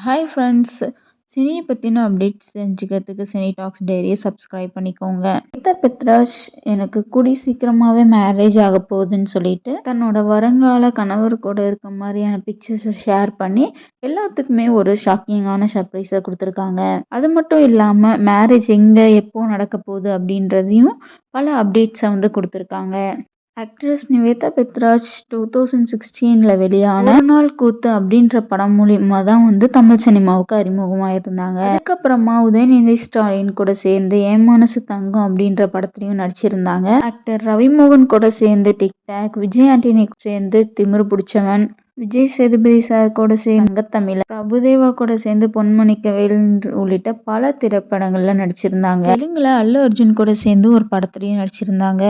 Hi friends. சினியை பற்றின updates தெரிஞ்சுக்கிறதுக்கு cine tax டைரியை subscribe பண்ணிக்கோங்க. நிவேதா பெத்ராஜ் எனக்கு கூடி சீக்கிரமாகவே மேரேஜ் ஆக போகுதுன்னு சொல்லிட்டு தன்னோட வருங்கால கணவர் கூட இருக்க மாதிரியான பிக்சர்ஸை ஷேர் பண்ணி எல்லாத்துக்குமே ஒரு ஷாக்கிங்கான சர்ப்ரைஸை கொடுத்துருக்காங்க. அது மட்டும் இல்லாமல் மேரேஜ் எங்கே எப்போ நடக்க போகுது அப்படின்றதையும் பல அப்டேட்ஸை கொடுத்துருக்காங்க. ஆக்ட்ரஸ் நிவேதா பெத்ராஜ் 2016 வெளியான ஒரு நாள் கூத்து அப்படின்ற படம் மூலியமா தான் தமிழ் சினிமாவுக்கு அறிமுகமாயிருந்தாங்க. அதுக்கப்புறமா உதயநிதி ஸ்டாலின் கூட சேர்ந்து என் மனசு தங்கம் அப்படின்ற படத்துலையும் நடிச்சிருந்தாங்க. ஆக்டர் ரவிமோகன் கூட சேர்ந்து டிக்டாக், விஜய் ஆண்டனி சேர்ந்து திமிரு பிடிச்சவன், விஜய் சேதுபதி சார் கூட சேர்ந்து தமிழ், பிரபுதேவா கூட சேர்ந்து பொன்மணிக்கவேல் உள்ளிட்ட பல திரைப்படங்கள்ல நடிச்சிருந்தாங்க. தெலுங்குல அல்லு அர்ஜுன் கூட சேர்ந்து ஒரு படத்துலையும் நடிச்சிருந்தாங்க.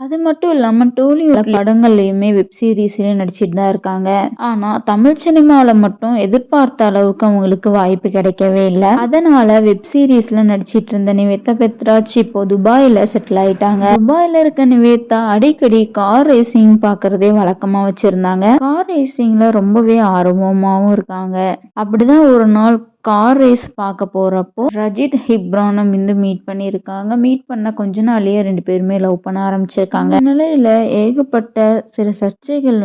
அது மட்டும் இல்லாமல் டோலிவுட் படங்கள்லையுமே வெப் சீரிஸ்லையும் நடிச்சிட்டு தான் இருக்காங்க. ஆனால் தமிழ் சினிமாவில் மட்டும் எதிர்பார்த்த அளவுக்கு அவங்களுக்கு வாய்ப்பு கிடைக்கவே இல்லை. அதனால வெப் சீரிஸ்ல நடிச்சிட்டு இருந்த நிவேதா பெத்ராஜ் இப்போ துபாயில் செட்டில் ஆயிட்டாங்க. துபாயில் இருக்க நிவேதா அடிக்கடி கார் ரேசிங் பார்க்கறதே வழக்கமாக வச்சிருந்தாங்க. கார் ரேசிங்ல ரொம்பவே ஆர்வமாகவும் இருக்காங்க. அப்படிதான் ஒரு நாள் கார் ரேஸ் பார்க்க போறப்போ ரஜித் ஹிப்ரானை மீட் பண்ணியிருக்காங்க. மீட் பண்ண கொஞ்ச நாள்லயே 2 பேருமே லவ் பண்ண ஆரம்பிச்சிருக்காங்க. இந்த நிலையில ஏகப்பட்ட சில சர்ச்சைகள்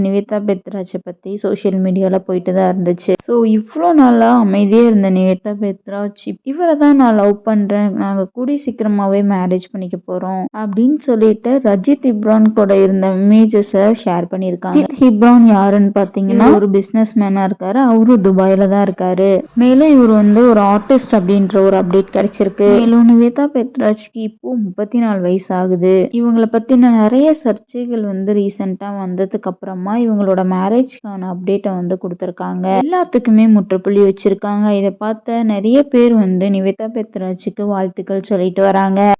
நிவேதா பெத்ராஜை பத்தி சோசியல் மீடியால போயிட்டு தான் இருந்துச்சு. ஸோ இவ்வளோ நாளா அமைதியே இருந்த நிவேதா பெத்ராஜ் இவரை தான் நான் லவ் பண்றேன், நாங்க கூடி சீக்கிரமாவே மேரேஜ் பண்ணிக்க போறோம் அப்படின்னு சொல்லிட்டு ரஜித் ஹிப்ரான் கூட இருந்த இமேஜஸை ஷேர் பண்ணியிருக்காங்க. ரஜித் ஹிப்ரான் யாருன்னு பார்த்தீங்கன்னா ஒரு பிசினஸ் மேனா இருக்காரு. அவரு துபாயில தான் இருக்காரு. மேலும் இவர் ஒரு ஆர்டிஸ்ட் அப்படின்ற ஒரு அப்டேட் கிடைச்சிருக்கு. மேலும் நிவேதா பெத்ராஜ்க்கு இப்போ 34 வயசு ஆகுது. இவங்களை பத்தின நிறைய சர்ச்சைகள் ரீசெண்டா வந்ததுக்கு அப்புறமா இவங்களோட மேரேஜ்க்கான அப்டேட்டை கொடுத்துருக்காங்க. எல்லாத்துக்குமே முற்றுப்புள்ளி வச்சிருக்காங்க. இதை பார்த்த நிறைய பேர் நிவேதா பெத்ராஜுக்கு வாழ்த்துக்கள் சொல்லிட்டு வராங்க.